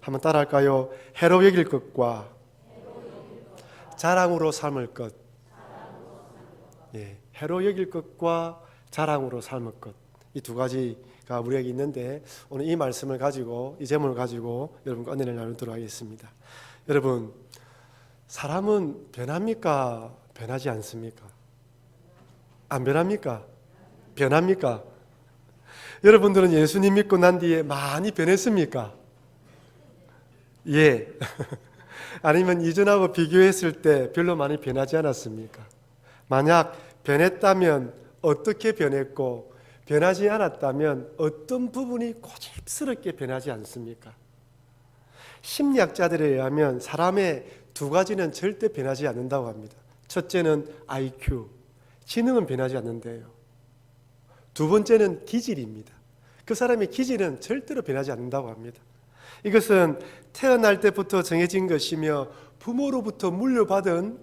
한번 따라할까요? 해로 여길 것과 자랑으로 삼을 것. 예, 해로 여길 것과 자랑으로 삼을 것. 이 두 가지가 우리에게 있는데 오늘 이 말씀을 가지고 이 제목을 가지고 여러분과 은혜를 나누도록 하겠습니다. 여러분, 사람은 변합니까? 변하지 않습니까? 안 변합니까? 변합니까? 여러분들은 예수님 믿고 난 뒤에 많이 변했습니까? 예. 아니면 이전하고 비교했을 때 별로 많이 변하지 않았습니까? 만약 변했다면 어떻게 변했고 변하지 않았다면 어떤 부분이 고집스럽게 변하지 않습니까? 심리학자들에 의하면 사람의 두 가지는 절대 변하지 않는다고 합니다. 첫째는 IQ, 지능은 변하지 않는데요. 두 번째는 기질입니다. 그 사람의 기질은 절대로 변하지 않는다고 합니다. 이것은 태어날 때부터 정해진 것이며 부모로부터 물려받은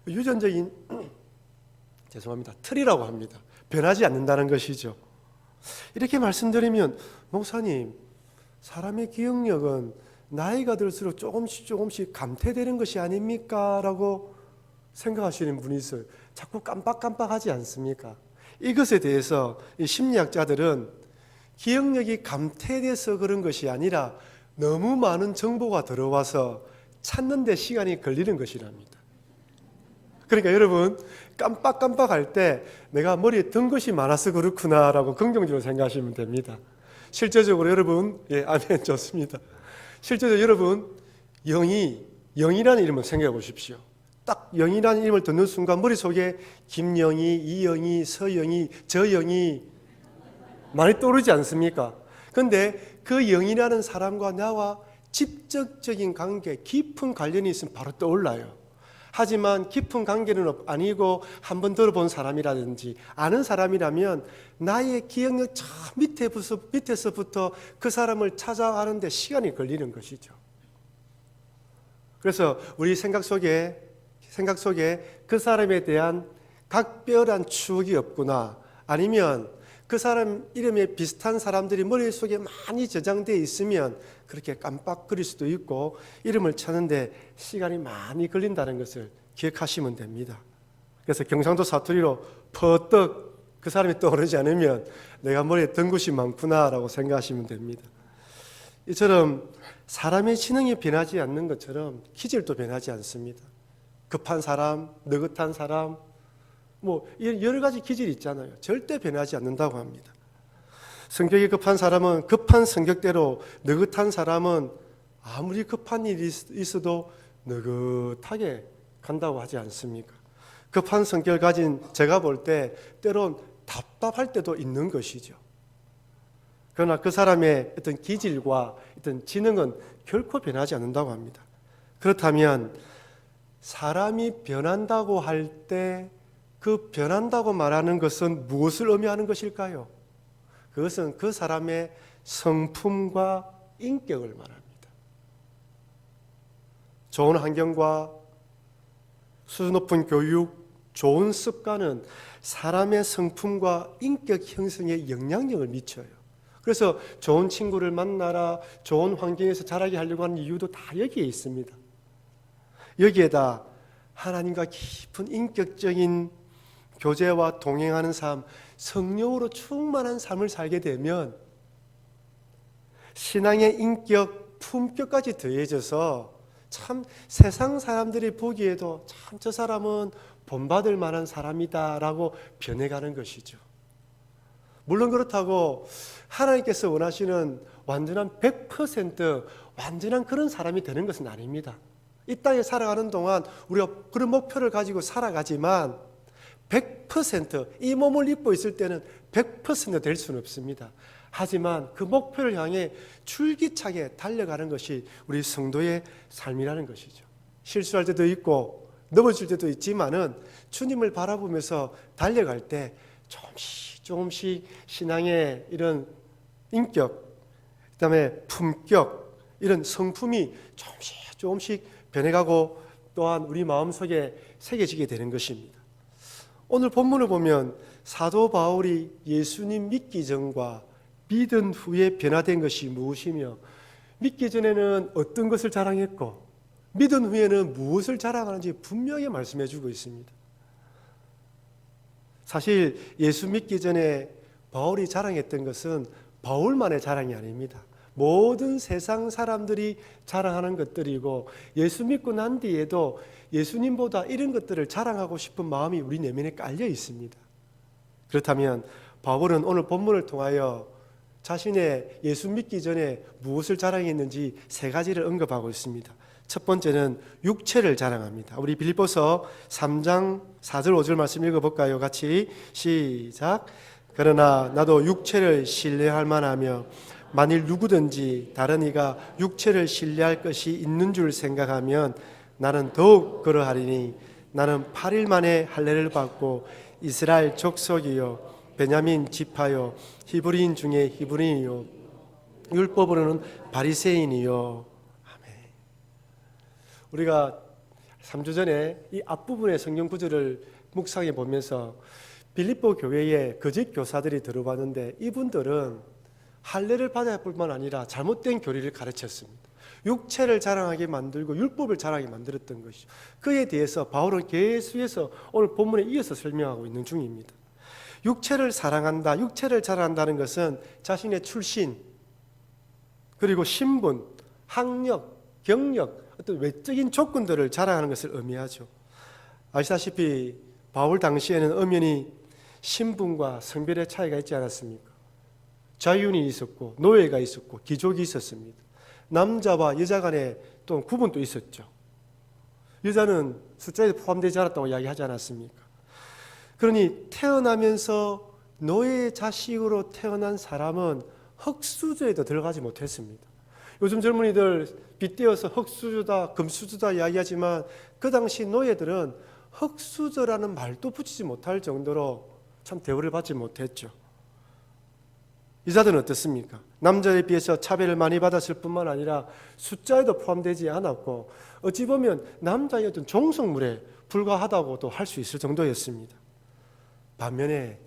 유전적인 틀이라고 합니다. 변하지 않는다는 것이죠. 이렇게 말씀드리면 목사님, 사람의 기억력은 나이가 들수록 조금씩 감퇴되는 것이 아닙니까? 라고 생각하시는 분이 있어요. 자꾸 깜빡깜빡하지 않습니까? 이것에 대해서 이 심리학자들은 기억력이 감퇴돼서 그런 것이 아니라 너무 많은 정보가 들어와서 찾는 데 시간이 걸리는 것이랍니다. 그러니까 여러분, 깜빡깜빡할 때 내가 머리에 든 것이 많아서 그렇구나라고 긍정적으로 생각하시면 됩니다. 실제적으로 여러분, 아멘, 좋습니다. 실제적으로 여러분, 영이라는 이름을 생각해 보십시오. 딱 영이라는 이름을 듣는 순간 머릿속에 김영희, 이영희, 서영희, 저영희 많이 떠오르지 않습니까? 그런데 그 영이라는 사람과 나와 직접적인 관계, 깊은 관련이 있으면 바로 떠올라요. 하지만 깊은 관계는 아니고 한번 들어본 사람이라든지 아는 사람이라면 나의 기억력 저 밑에서부터 그 사람을 찾아가는데 시간이 걸리는 것이죠. 그래서 우리 생각 속에 그 사람에 대한 각별한 추억이 없구나, 아니면 그 사람 이름에 비슷한 사람들이 머릿속에 많이 저장되어 있으면 그렇게 깜빡거릴 수도 있고 이름을 찾는데 시간이 많이 걸린다는 것을 기억하시면 됩니다. 그래서 경상도 사투리로 퍼뜩 그 사람이 떠오르지 않으면 내가 머리에 든 것이 많구나라고 생각하시면 됩니다. 이처럼 사람의 지능이 변하지 않는 것처럼 기질도 변하지 않습니다. 급한 사람, 느긋한 사람, 여러 가지 기질이 있잖아요. 절대 변하지 않는다고 합니다. 성격이 급한 사람은 급한 성격대로, 느긋한 사람은 아무리 급한 일이 있어도 느긋하게 간다고 하지 않습니까? 급한 성격을 가진 제가 볼 때 때론 답답할 때도 있는 것이죠. 그러나 그 사람의 어떤 기질과 어떤 지능은 결코 변하지 않는다고 합니다. 그렇다면 사람이 변한다고 할 때 그 변한다고 말하는 것은 무엇을 의미하는 것일까요? 그것은 그 사람의 성품과 인격을 말합니다. 좋은 환경과 수준 높은 교육, 좋은 습관은 사람의 성품과 인격 형성에 영향력을 미쳐요. 그래서 좋은 친구를 만나라, 좋은 환경에서 자라게 하려고 하는 이유도 다 여기에 있습니다. 여기에다 하나님과 깊은 인격적인 교제와 동행하는 삶, 성령으로 충만한 삶을 살게 되면 신앙의 인격, 품격까지 더해져서 참 세상 사람들이 보기에도 참 저 사람은 본받을 만한 사람이다 라고 변해가는 것이죠. 물론 그렇다고 하나님께서 원하시는 완전한 100% 완전한 그런 사람이 되는 것은 아닙니다. 이 땅에 살아가는 동안 우리가 그런 목표를 가지고 살아가지만 100%이 몸을 입고 있을 때는 100% 될 수는 없습니다. 하지만 그 목표를 향해 줄기차게 달려가는 것이 우리 성도의 삶이라는 것이죠. 실수할 때도 있고 넘어질 때도 있지만은 주님을 바라보면서 달려갈 때 조금씩 신앙의 이런 인격, 그다음에 품격, 이런 성품이 조금씩 변해가고 또한 우리 마음속에 새겨지게 되는 것입니다. 오늘 본문을 보면 사도 바울이 예수님 믿기 전과 믿은 후에 변화된 것이 무엇이며 믿기 전에는 어떤 것을 자랑했고 믿은 후에는 무엇을 자랑하는지 분명히 말씀해 주고 있습니다. 사실 예수 믿기 전에 바울이 자랑했던 것은 바울만의 자랑이 아닙니다. 모든 세상 사람들이 자랑하는 것들이고 예수 믿고 난 뒤에도 예수님보다 이런 것들을 자랑하고 싶은 마음이 우리 내면에 깔려 있습니다. 그렇다면 바울은 오늘 본문을 통하여 자신의 예수 믿기 전에 무엇을 자랑했는지 세 가지를 언급하고 있습니다. 첫 번째는 육체를 자랑합니다. 우리 빌립보서 3장 4절 5절 말씀 읽어볼까요? 같이 시작. 그러나 나도 육체를 신뢰할 만하며 만일 누구든지 다른 이가 육체를 신뢰할 것이 있는 줄 생각하면 나는 더욱 그러하리니 나는 8일 만에 할례를 받고 이스라엘 족속이요 베냐민 지파요 히브리인 중에 히브리인이요 율법으로는 바리새인이요. 아멘. 우리가 3주 전에 이 앞부분의 성경 구절을 묵상해 보면서 빌립보 교회에 거짓 교사들이 들어왔는데 이분들은 할례를 받아야 할 뿐만 아니라 잘못된 교리를 가르쳤습니다. 육체를 자랑하게 만들고 율법을 자랑하게 만들었던 것이죠. 그에 대해서 바울은 계속해서 오늘 본문에 이어서 설명하고 있는 중입니다. 육체를 사랑한다, 육체를 자랑한다는 것은 자신의 출신, 그리고 신분, 학력, 경력, 어떤 외적인 조건들을 자랑하는 것을 의미하죠. 아시다시피 바울 당시에는 엄연히 신분과 성별의 차이가 있지 않았습니까? 자유인이 있었고 노예가 있었고 귀족이 있었습니다. 남자와 여자 간에 또 구분도 있었죠. 여자는 숫자에 포함되지 않았다고 이야기하지 않았습니까? 그러니 태어나면서 노예의 자식으로 태어난 사람은 흙수저에도 들어가지 못했습니다. 요즘 젊은이들 빗대어서 흙수저다 금수저다 이야기하지만 그 당시 노예들은 흙수저라는 말도 붙이지 못할 정도로 참 대우를 받지 못했죠. 여자들은 어떻습니까? 남자에 비해서 차별을 많이 받았을 뿐만 아니라 숫자에도 포함되지 않았고 어찌 보면 남자의 어떤 종속물에 불과하다고도 할 수 있을 정도였습니다. 반면에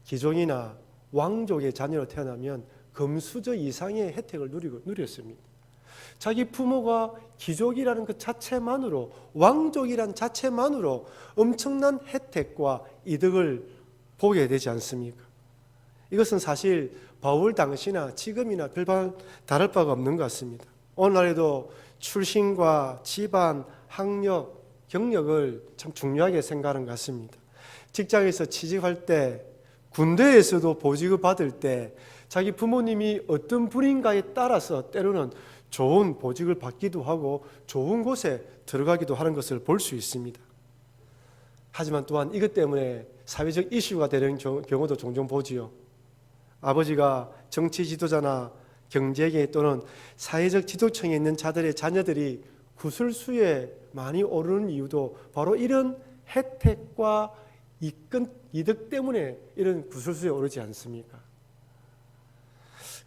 기종이나 왕족의 자녀로 태어나면 금수저 이상의 혜택을 누렸습니다. 자기 부모가 귀족이라는 그 자체만으로, 왕족이란 자체만으로 엄청난 혜택과 이득을 보게 되지 않습니까? 이것은 사실 바울 당시나 지금이나 별반 다를 바가 없는 것 같습니다. 오늘날에도 출신과 집안, 학력, 경력을 참 중요하게 생각하는 것 같습니다. 직장에서 취직할 때, 군대에서도 보직을 받을 때 자기 부모님이 어떤 분인가에 따라서 때로는 좋은 보직을 받기도 하고 좋은 곳에 들어가기도 하는 것을 볼 수 있습니다. 하지만 또한 이것 때문에 사회적 이슈가 되는 경우도 종종 보지요. 아버지가 정치 지도자나 경제계 또는 사회적 지도층에 있는 자들의 자녀들이 구설수에 많이 오르는 이유도 바로 이런 혜택과 이득 때문에 이런 구설수에 오르지 않습니까?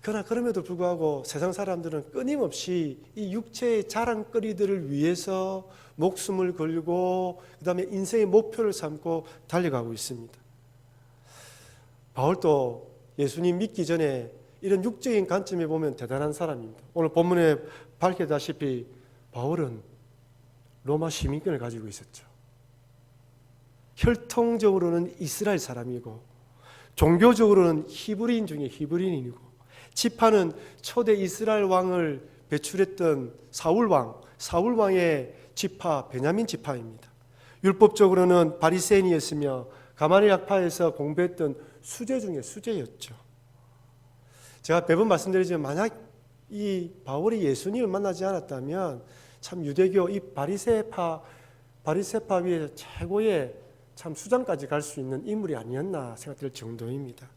그러나 그럼에도 불구하고 세상 사람들은 끊임없이 이 육체의 자랑거리들을 위해서 목숨을 걸고 그 다음에 인생의 목표를 삼고 달려가고 있습니다. 바울도 예수님 믿기 전에 이런 육적인 관점에 보면 대단한 사람입니다. 오늘 본문에 밝혀다시피 바울은 로마 시민권을 가지고 있었죠. 혈통적으로는 이스라엘 사람이고 종교적으로는 히브리인 중에 히브리인이고 지파는 초대 이스라엘 왕을 배출했던 사울왕의 지파 베냐민 지파입니다. 율법적으로는 바리새인이었으며 가마리엘 학파에서 공부했던 수재 중에 수재였죠. 제가 매번 말씀드리지만 만약 이 바울이 예수님을 만나지 않았다면 참 유대교 이 바리새파 위에 최고의 참 수장까지 갈 수 있는 인물이 아니었나 생각될 정도입니다.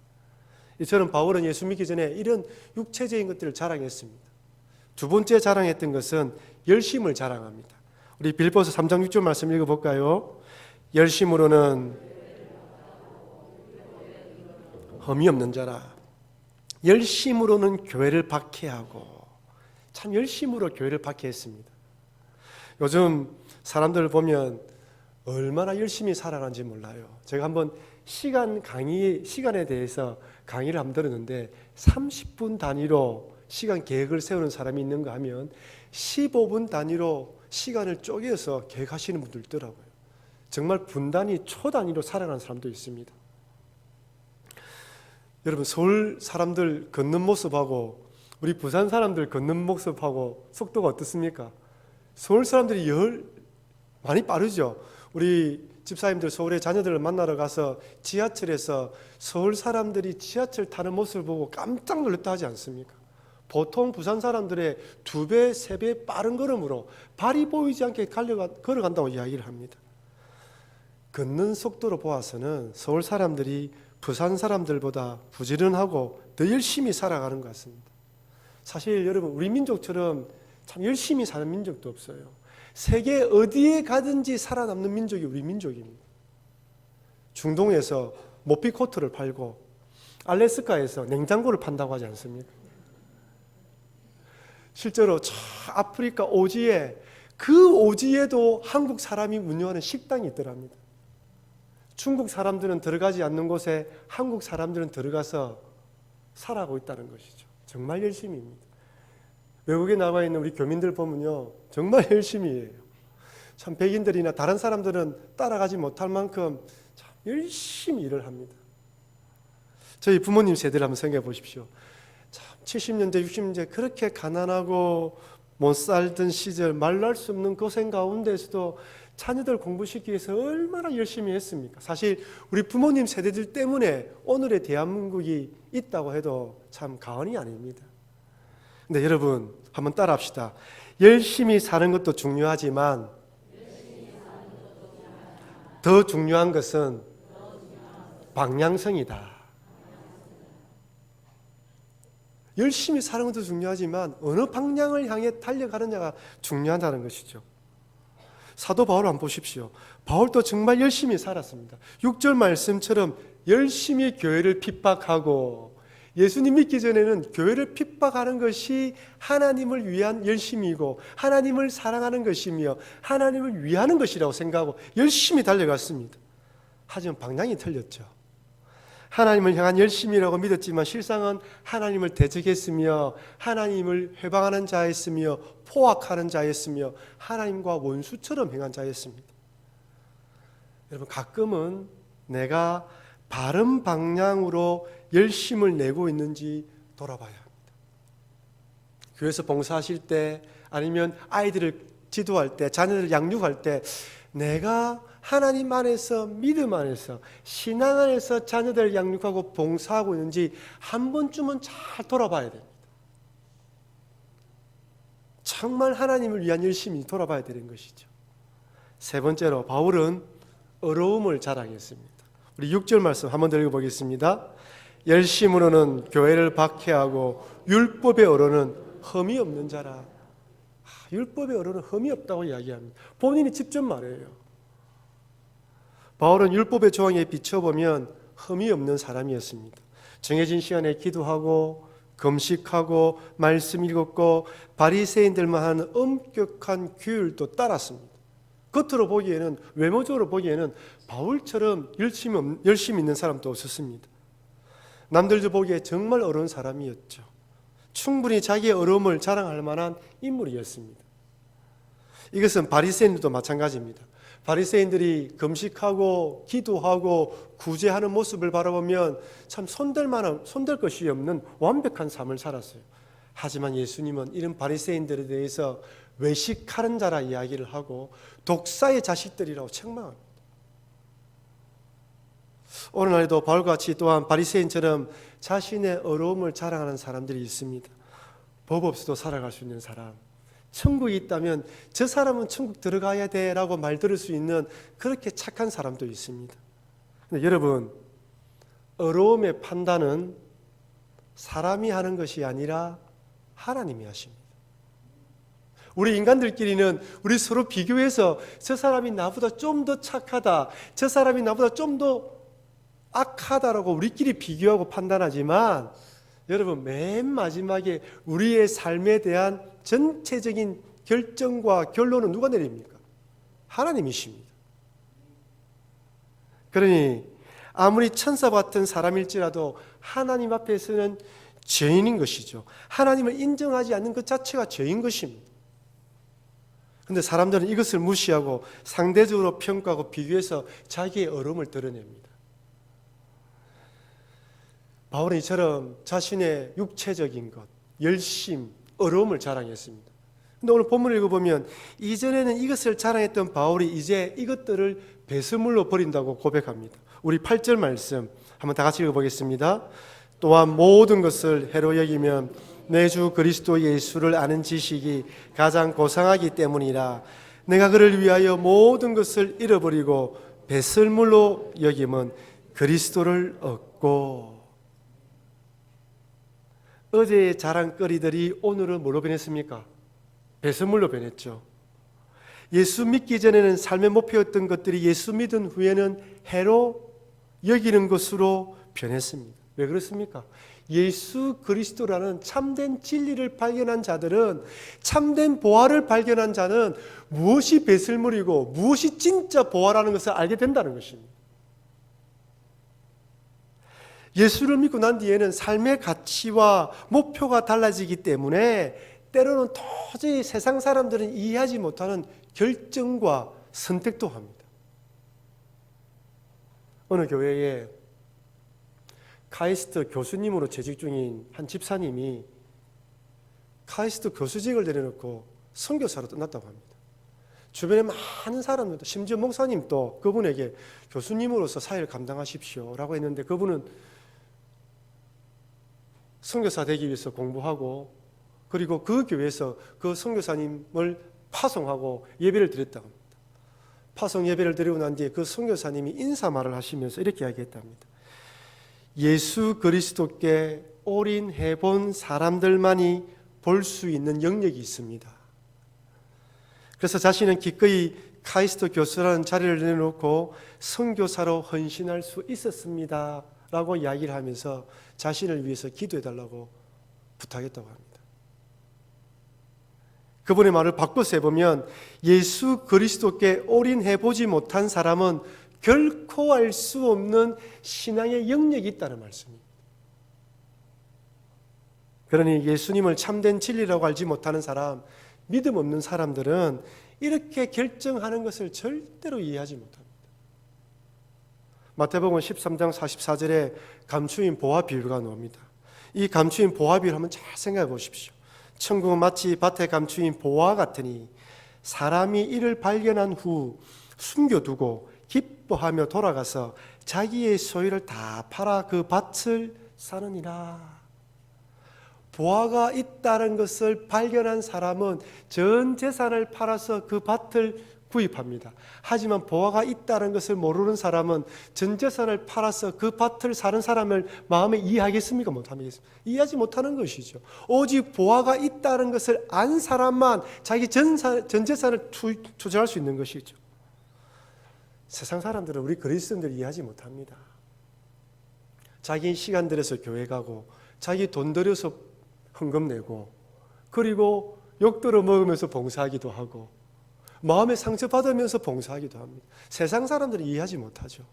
이처럼 바울은 예수 믿기 전에 이런 육체적인 것들을 자랑했습니다. 두 번째 자랑했던 것은 열심을 자랑합니다. 우리 빌립보서 3장 6절 말씀 읽어볼까요? 열심으로는 흠이 없는 자라. 열심으로는 교회를 박해하고 참 열심으로 교회를 박해했습니다. 요즘 사람들을 보면 얼마나 열심히 살아가는지 몰라요. 제가 한번 시간에 대해서 강의를 한번 들었는데 30분 단위로 시간 계획을 세우는 사람이 있는가 하면 15분 단위로 시간을 쪼개서 계획하시는 분들 있더라고요. 정말 분 단위, 초 단위로 살아가는 사람도 있습니다. 여러분, 서울 사람들 걷는 모습하고 우리 부산 사람들 걷는 모습하고 속도가 어떻습니까? 서울 사람들이 많이 빠르죠. 우리 집사님들 서울에 자녀들을 만나러 가서 지하철에서 서울 사람들이 지하철 타는 모습을 보고 깜짝 놀랐다 하지 않습니까? 보통 부산 사람들의 2배, 3배 빠른 걸음으로 발이 보이지 않게 걸어간다고 이야기를 합니다. 걷는 속도로 보아서는 서울 사람들이 부산 사람들보다 부지런하고 더 열심히 살아가는 것 같습니다. 사실 여러분, 우리 민족처럼 참 열심히 사는 민족도 없어요. 세계 어디에 가든지 살아남는 민족이 우리 민족입니다. 중동에서 모피코트를 팔고 알래스카에서 냉장고를 판다고 하지 않습니까? 실제로 저 아프리카 오지에, 그 오지에도 한국 사람이 운영하는 식당이 있더랍니다. 중국 사람들은 들어가지 않는 곳에 한국 사람들은 들어가서 살아가고 있다는 것이죠. 정말 열심히입니다. 외국에 나와 있는 우리 교민들 보면요, 정말 열심히 해요. 참 백인들이나 다른 사람들은 따라가지 못할 만큼 참 열심히 일을 합니다. 저희 부모님 세대를 한번 생각해 보십시오. 참 70년대, 60년대 그렇게 가난하고 못 살던 시절, 말로 할 수 없는 고생 가운데서도 자녀들 공부시키기 위해서 얼마나 열심히 했습니까? 사실 우리 부모님 세대들 때문에 오늘의 대한민국이 있다고 해도 참 과언이 아닙니다. 근데 여러분, 한번 따라합시다. 열심히 사는 것도 중요하지만 더 중요한 것은 방향성이다. 열심히 사는 것도 중요하지만 어느 방향을 향해 달려가느냐가 중요하다는 것이죠. 사도 바울을 한번 보십시오. 바울도 정말 열심히 살았습니다. 6절 말씀처럼 열심히 교회를 핍박하고, 예수님 믿기 전에는 교회를 핍박하는 것이 하나님을 위한 열심이고 하나님을 사랑하는 것이며 하나님을 위하는 것이라고 생각하고 열심히 달려갔습니다. 하지만 방향이 틀렸죠. 하나님을 향한 열심이라고 믿었지만 실상은 하나님을 대적했으며 하나님을 회방하는 자였으며 포악하는 자였으며 하나님과 원수처럼 행한 자였습니다. 여러분, 가끔은 내가 바른 방향으로 열심을 내고 있는지 돌아봐야 합니다. 교회에서 봉사하실 때, 아니면 아이들을 지도할 때, 자녀들을 양육할 때 내가 하나님 안에서, 믿음 안에서, 신앙 안에서 자녀들을 양육하고 봉사하고 있는지 한 번쯤은 잘 돌아봐야 됩니다. 정말 하나님을 위한 열심히 돌아봐야 되는 것이죠. 세 번째로 바울은 어려움을 자랑했습니다. 우리 6절 말씀 한번 더 읽어보겠습니다. 열심으로는 교회를 박해하고 율법의 어로는 흠이 없는 자라. 율법의 어로는 흠이 없다고 이야기합니다. 본인이 직접 말해요. 바울은 율법의 조항에 비춰보면 흠이 없는 사람이었습니다. 정해진 시간에 기도하고 금식하고 말씀 읽었고 바리새인들만 하는 엄격한 규율도 따랐습니다. 겉으로 보기에는, 외모적으로 보기에는 바울처럼 열심히 있는 사람도 없었습니다. 남들도 보기에 정말 어려운 사람이었죠. 충분히 자기의 어려움을 자랑할 만한 인물이었습니다. 이것은 바리새인들도 마찬가지입니다. 바리새인들이 금식하고 기도하고 구제하는 모습을 바라보면 참 손댈 것이 없는 완벽한 삶을 살았어요. 하지만 예수님은 이런 바리새인들에 대해서 외식하는 자라 이야기를 하고 독사의 자식들이라고 책망합니다. 오늘날에도 바울과 같이 또한 바리새인처럼 자신의 어려움을 자랑하는 사람들이 있습니다. 법 없이도 살아갈 수 있는 사람, 천국이 있다면 저 사람은 천국 들어가야 돼 라고 말 들을 수 있는 그렇게 착한 사람도 있습니다. 근데 여러분, 어려움의 판단은 사람이 하는 것이 아니라 하나님이 하십니다. 우리 인간들끼리는 우리 서로 비교해서 저 사람이 나보다 좀 더 착하다, 저 사람이 나보다 좀 더 악하다라고 우리끼리 비교하고 판단하지만, 여러분, 맨 마지막에 우리의 삶에 대한 전체적인 결정과 결론은 누가 내립니까? 하나님이십니다. 그러니 아무리 천사 같은 사람일지라도 하나님 앞에서는 죄인인 것이죠. 하나님을 인정하지 않는 것 자체가 죄인 것입니다. 그런데 사람들은 이것을 무시하고 상대적으로 평가하고 비교해서 자기의 어려움을 드러냅니다. 바울은 이처럼 자신의 육체적인 것, 열심, 어려움을 자랑했습니다. 근데 오늘 본문을 읽어보면 이전에는 이것을 자랑했던 바울이 이제 이것들을 배설물로 버린다고 고백합니다. 우리 8절 말씀 한번 다 같이 읽어보겠습니다. 또한 모든 것을 해로 여기면 내 주 그리스도 예수를 아는 지식이 가장 고상하기 때문이라. 내가 그를 위하여 모든 것을 잃어버리고 배설물로 여기면 그리스도를 얻고. 어제의 자랑거리들이 오늘은 뭐로 변했습니까? 배설물로 변했죠. 예수 믿기 전에는 삶의 목표였던 것들이 예수 믿은 후에는 해로 여기는 것으로 변했습니다. 왜 그렇습니까? 예수 그리스도라는 참된 진리를 발견한 자들은, 참된 보화를 발견한 자는 무엇이 배설물이고 무엇이 진짜 보화라는 것을 알게 된다는 것입니다. 예수를 믿고 난 뒤에는 삶의 가치와 목표가 달라지기 때문에 때로는 도저히 세상 사람들은 이해하지 못하는 결정과 선택도 합니다. 어느 교회에 카이스트 교수님으로 재직 중인 한 집사님이 카이스트 교수직을 내려놓고 선교사로 떠났다고 합니다. 주변에 많은 사람들도, 심지어 목사님도 그분에게 교수님으로서 사회를 감당하십시오 라고 했는데, 그분은 선교사 되기 위해서 공부하고, 그리고 그 교회에서 그 선교사님을 파송하고 예배를 드렸다고 합니다. 파송 예배를 드리고 난 뒤에 그 선교사님이 인사말을 하시면서 이렇게 이야기했답니다. 예수 그리스도께 올인해 본 사람들만이 볼 수 있는 영역이 있습니다. 그래서 자신은 기꺼이 카이스트 교수라는 자리를 내놓고 선교사로 헌신할 수 있었습니다 라고 이야기를 하면서 자신을 위해서 기도해달라고 부탁했다고 합니다. 그분의 말을 바꿔서 해보면 예수 그리스도께 올인해보지 못한 사람은 결코 알 수 없는 신앙의 영역이 있다는 말씀입니다. 그러니 예수님을 참된 진리라고 알지 못하는 사람, 믿음 없는 사람들은 이렇게 결정하는 것을 절대로 이해하지 못합니다. 마태복음 13장 44절에 감추인 보화 비유가 나옵니다. 이 감추인 보화 비유를 한번 잘 생각해 보십시오. 천국은 마치 밭에 감추인 보화 같으니 사람이 이를 발견한 후 숨겨두고 기뻐하며 돌아가서 자기의 소유를 다 팔아 그 밭을 사느니라. 보화가 있다는 것을 발견한 사람은 전 재산을 팔아서 그 밭을 구입합니다. 하지만 보화가 있다는 것을 모르는 사람은 전 재산을 팔아서 그 밭을 사는 사람을 마음에 이해하겠습니까? 못하겠습니까? 이해하지 못하는 것이죠. 오직 보화가 있다는 것을 안 사람만 자기 전 재산을 투자할 수 있는 것이죠. 세상 사람들은, 우리 그리스도인들이 이해하지 못합니다. 자기 시간 들여서 교회 가고, 자기 돈 들여서 헌금 내고, 그리고 욕 들어 먹으면서 봉사하기도 하고, 마음에 상처받으면서 봉사하기도 합니다. 세상 사람들은 이해하지 못하죠.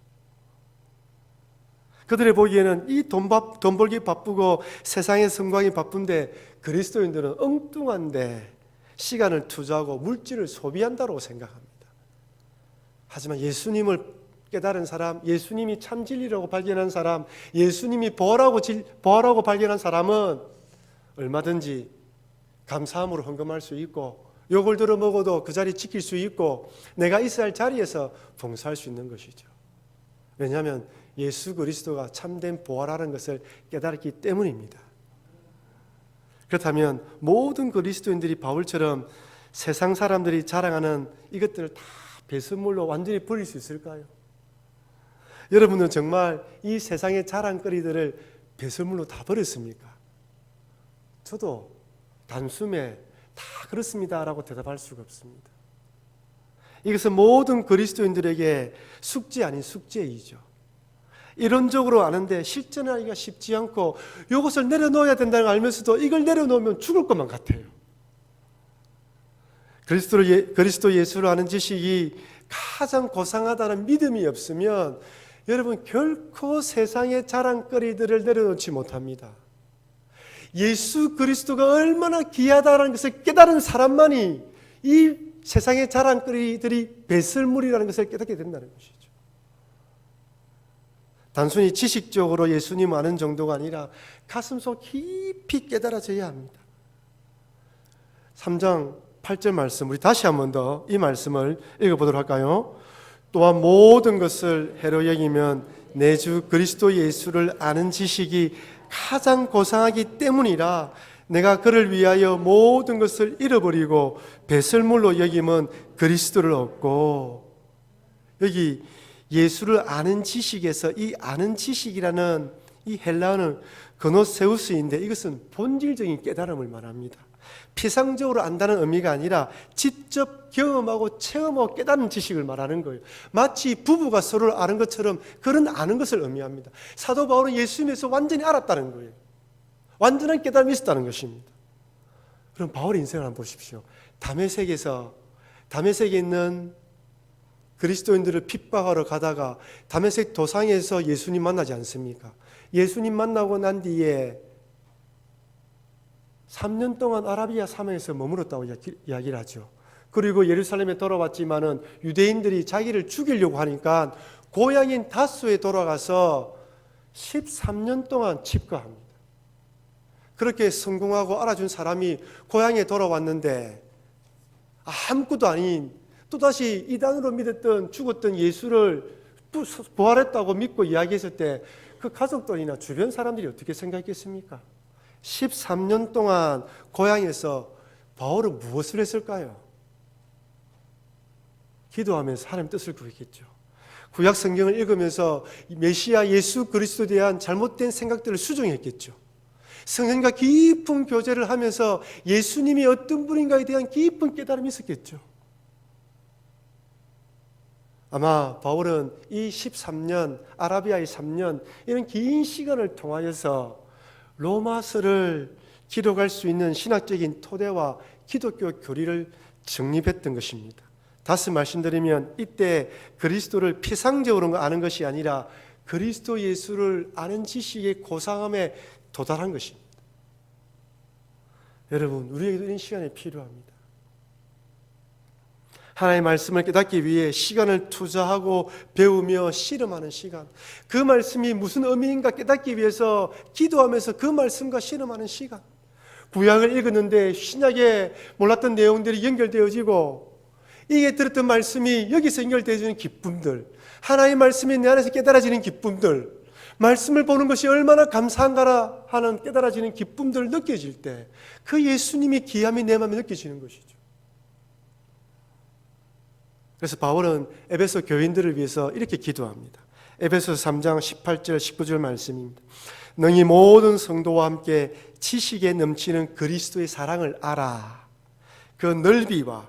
그들이 보기에는 이 돈 벌기 바쁘고 세상의 성공이 바쁜데, 그리스도인들은 엉뚱한데 시간을 투자하고 물질을 소비한다고 생각합니다. 하지만 예수님을 깨달은 사람, 예수님이 참 진리라고 발견한 사람, 예수님이 보화라고 발견한 사람은 얼마든지 감사함으로 헌금할 수 있고, 욕을 들어 먹어도 그 자리 지킬 수 있고, 내가 있어야 할 자리에서 봉사할 수 있는 것이죠. 왜냐하면 예수 그리스도가 참된 보화라는 것을 깨달았기 때문입니다. 그렇다면 모든 그리스도인들이 바울처럼 세상 사람들이 자랑하는 이것들을 다 배설물로 완전히 버릴 수 있을까요? 여러분은 정말 이 세상의 자랑거리들을 배설물로 다 버렸습니까? 저도 단숨에 다 그렇습니다라고 대답할 수가 없습니다. 이것은 모든 그리스도인들에게 숙제 아닌 숙제이죠. 이론적으로 아는데 실천하기가 쉽지 않고, 이것을 내려놓아야 된다는 걸 알면서도 이걸 내려놓으면 죽을 것만 같아요. 그리스도 예수를 아는 지식이 가장 고상하다는 믿음이 없으면 여러분 결코 세상의 자랑거리들을 내려놓지 못합니다. 예수 그리스도가 얼마나 귀하다는 것을 깨달은 사람만이 이 세상의 자랑거리들이 배설물이라는 것을 깨닫게 된다는 것이죠. 단순히 지식적으로 예수님 아는 정도가 아니라 가슴속 깊이 깨달아져야 합니다. 3장 8절 말씀, 우리 다시 한 번 더 이 말씀을 읽어보도록 할까요? 또한 모든 것을 해로 여기면 내 주 그리스도 예수를 아는 지식이 가장 고상하기 때문이라. 내가 그를 위하여 모든 것을 잃어버리고 배설물로 여김은 그리스도를 얻고. 여기 예수를 아는 지식에서 이 아는 지식이라는 이 헬라어는 그노세우스인데 이것은 본질적인 깨달음을 말합니다. 피상적으로 안다는 의미가 아니라 직접 경험하고 체험하고 깨닫는 지식을 말하는 거예요. 마치 부부가 서로를 아는 것처럼 그런 아는 것을 의미합니다. 사도 바울은 예수님에서 완전히 알았다는 거예요. 완전한 깨달음이 있었다는 것입니다. 그럼 바울의 인생을 한번 보십시오. 다메섹에 있는 그리스도인들을 핍박하러 가다가 다메섹 도상에서 예수님 만나지 않습니까? 예수님 만나고 난 뒤에 3년 동안 아라비아 사막에서 머물렀다고 이야기를 하죠. 그리고 예루살렘에 돌아왔지만은 유대인들이 자기를 죽이려고 하니까 고향인 다소에 돌아가서 13년 동안 칩거합니다. 그렇게 성공하고 알아준 사람이 고향에 돌아왔는데 아무것도 아닌 또다시 이단으로 믿었던 죽었던 예수를 부활했다고 믿고 이야기했을 때 그 가족들이나 주변 사람들이 어떻게 생각했겠습니까? 13년 동안 고향에서 바울은 무엇을 했을까요? 기도하면서 하나님 뜻을 구했겠죠. 구약 성경을 읽으면서 메시아 예수 그리스도에 대한 잘못된 생각들을 수정했겠죠. 성령과 깊은 교제를 하면서 예수님이 어떤 분인가에 대한 깊은 깨달음이 있었겠죠. 아마 바울은 이 13년, 아라비아의 3년 이런 긴 시간을 통하여서 로마서를 기록할 수 있는 신학적인 토대와 기독교 교리를 정립했던 것입니다. 다시 말씀드리면 이때 그리스도를 피상적으로 아는 것이 아니라 그리스도 예수를 아는 지식의 고상함에 도달한 것입니다. 여러분, 우리에게도 이런 시간이 필요합니다. 하나님의 말씀을 깨닫기 위해 시간을 투자하고 배우며 실험하는 시간, 그 말씀이 무슨 의미인가 깨닫기 위해서 기도하면서 그 말씀과 실험하는 시간, 구약을 읽었는데 신약에 몰랐던 내용들이 연결되어지고 이게 들었던 말씀이 여기서 연결되어지는 기쁨들, 하나님의 말씀이 내 안에서 깨달아지는 기쁨들, 말씀을 보는 것이 얼마나 감사한가 하는 깨달아지는 기쁨들을 느껴질 때 그 예수님의 귀함이 내 마음에 느껴지는 것이죠. 그래서 바울은 에베소 교인들을 위해서 이렇게 기도합니다. 에베소 3장 18절 19절 말씀입니다. 너희 모든 성도와 함께 지식에 넘치는 그리스도의 사랑을 알아. 그 넓이와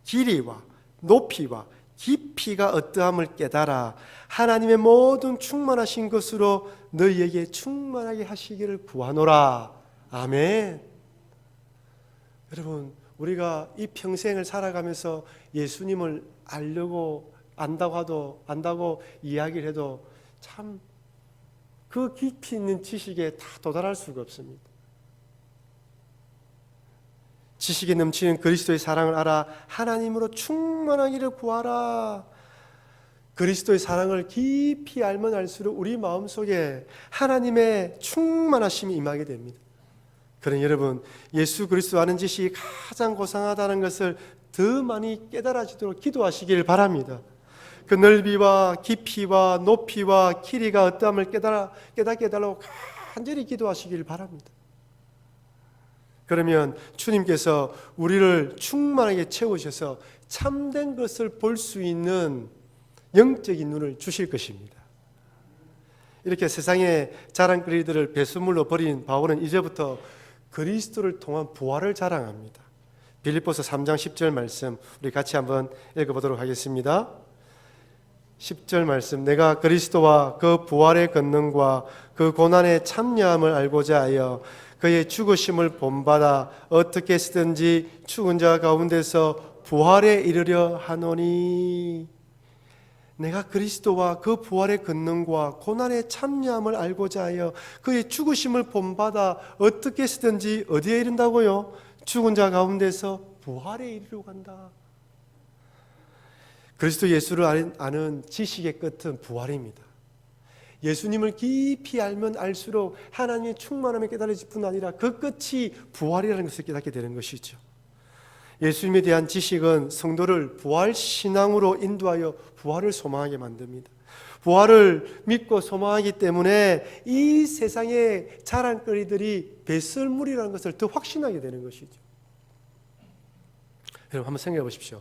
길이와 높이와 깊이가 어떠함을 깨달아 하나님의 모든 충만하신 것으로 너희에게 충만하게 하시기를 구하노라. 아멘. 여러분, 우리가 이 평생을 살아가면서 예수님을 알려고 안다고 이야기를 해도 참 그 깊이 있는 지식에 다 도달할 수가 없습니다. 지식에 넘치는 그리스도의 사랑을 알아 하나님으로 충만하기를 구하라. 그리스도의 사랑을 깊이 알면 알수록 우리 마음속에 하나님의 충만하심이 임하게 됩니다. 그러니 여러분, 예수 그리스도 아는 지식이 가장 고상하다는 것을 더 많이 깨달아지도록 기도하시길 바랍니다. 그 넓이와 깊이와 높이와 길이가 어떠함을 깨닫게 해달라고 간절히 기도하시길 바랍니다. 그러면 주님께서 우리를 충만하게 채우셔서 참된 것을 볼 수 있는 영적인 눈을 주실 것입니다. 이렇게 세상의 자랑거리들을 배수물로 버린 바울은 이제부터 그리스도를 통한 부활을 자랑합니다. 빌립보서 3장 10절 말씀 우리 같이 한번 읽어보도록 하겠습니다. 10절 말씀, 내가 그리스도와 그 부활의 권능과 그 고난의 참여함을 알고자 하여 그의 죽으심을 본받아 어떻게 쓰든지 죽은 자 가운데서 부활에 이르려 하노니. 내가 그리스도와 그 부활의 권능과 고난의 참여함을 알고자 하여 그의 죽으심을 본받아 어떻게 해서든지 어디에 이른다고요? 죽은 자 가운데서 부활에 이르러 간다. 그리스도 예수를 아는 지식의 끝은 부활입니다. 예수님을 깊이 알면 알수록 하나님의 충만함에 깨달아질 뿐 아니라 그 끝이 부활이라는 것을 깨닫게 되는 것이죠. 예수님에 대한 지식은 성도를 부활 신앙으로 인도하여 부활을 소망하게 만듭니다. 부활을 믿고 소망하기 때문에 이 세상의 자랑거리들이 배설물이라는 것을 더 확신하게 되는 것이죠. 여러분 한번 생각해 보십시오.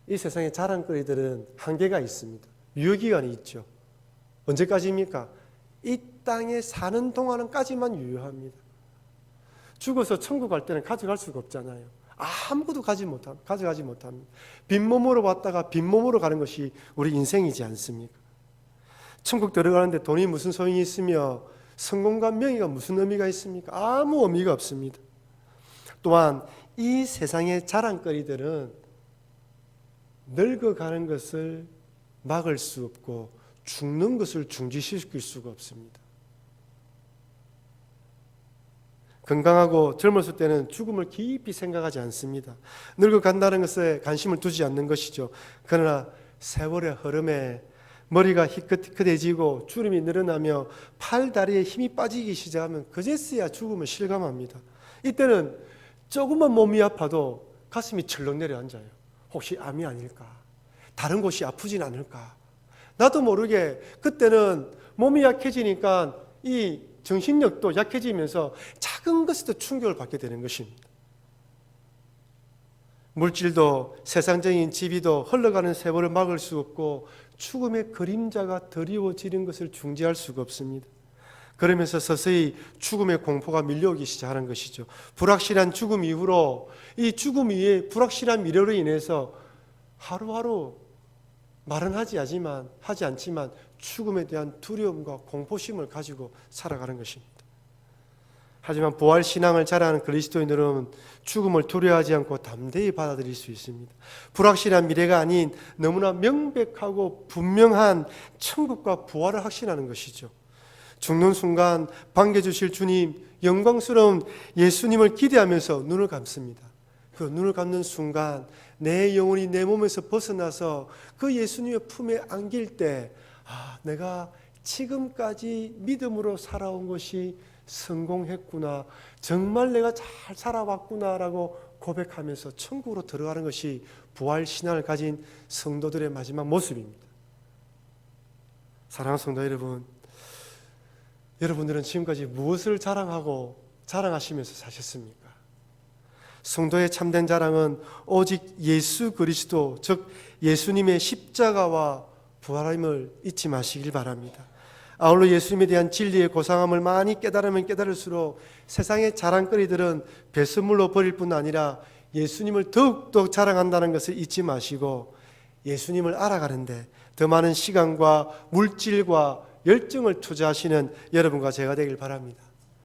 이 세상의 자랑거리들은 한계가 있습니다. 유효기간이 있죠. 언제까지입니까? 이 땅에 사는 동안까지만 유효합니다. 죽어서 천국 갈 때는 가져갈 수가 없잖아요. 아무것도 가져가지 못합니다. 빈몸으로 왔다가 빈몸으로 가는 것이 우리 인생이지 않습니까? 천국 들어가는데 돈이 무슨 소용이 있으며 성공과 명예가 무슨 의미가 있습니까? 아무 의미가 없습니다. 또한 이 세상의 자랑거리들은 늙어가는 것을 막을 수 없고 죽는 것을 중지시킬 수가 없습니다. 건강하고 젊었을 때는 죽음을 깊이 생각하지 않습니다. 늙어간다는 것에 관심을 두지 않는 것이죠. 그러나 세월의 흐름에 머리가 희끗희끗해지고 주름이 늘어나며 팔, 다리에 힘이 빠지기 시작하면 그제서야 죽음을 실감합니다. 이때는 조금만 몸이 아파도 가슴이 철렁 내려앉아요. 혹시 암이 아닐까? 다른 곳이 아프진 않을까? 나도 모르게 그때는 몸이 약해지니까 이 정신력도 약해지면서 작은 것에도 충격을 받게 되는 것입니다. 물질도 세상적인 지위도 흘러가는 세월을 막을 수 없고 죽음의 그림자가 드리워지는 것을 중지할 수가 없습니다. 그러면서 서서히 죽음의 공포가 밀려오기 시작하는 것이죠. 불확실한 죽음 이후로 이 죽음 위에 불확실한 미래로 인해서 하루하루 말은 하지 않지만 죽음에 대한 두려움과 공포심을 가지고 살아가는 것입니다. 하지만 부활 신앙을 자랑하는 그리스도인들은 죽음을 두려워하지 않고 담대히 받아들일 수 있습니다. 불확실한 미래가 아닌 너무나 명백하고 분명한 천국과 부활을 확신하는 것이죠. 죽는 순간 반겨주실 주님, 영광스러운 예수님을 기대하면서 눈을 감습니다. 그 눈을 감는 순간 내 영혼이 내 몸에서 벗어나서 그 예수님의 품에 안길 때 내가 지금까지 믿음으로 살아온 것이 성공했구나, 정말 내가 잘 살아왔구나라고 고백하면서 천국으로 들어가는 것이 부활 신앙을 가진 성도들의 마지막 모습입니다. 사랑하는 성도 여러분, 여러분들은 지금까지 무엇을 자랑하시면서 사셨습니까? 성도의 참된 자랑은 오직 예수 그리스도, 즉 예수님의 십자가와 부활임을 잊지 마시길 바랍니다. 아울러 예수님에 대한 진리의 고상함을 많이 깨달으면 깨달을수록 세상의 자랑거리들은 배설물로 버릴 뿐 아니라 예수님을 더욱더 자랑한다는 것을 잊지 마시고 예수님을 알아가는데 더 많은 시간과 물질과 열정을 투자하시는 여러분과 제가 되길 바랍니다.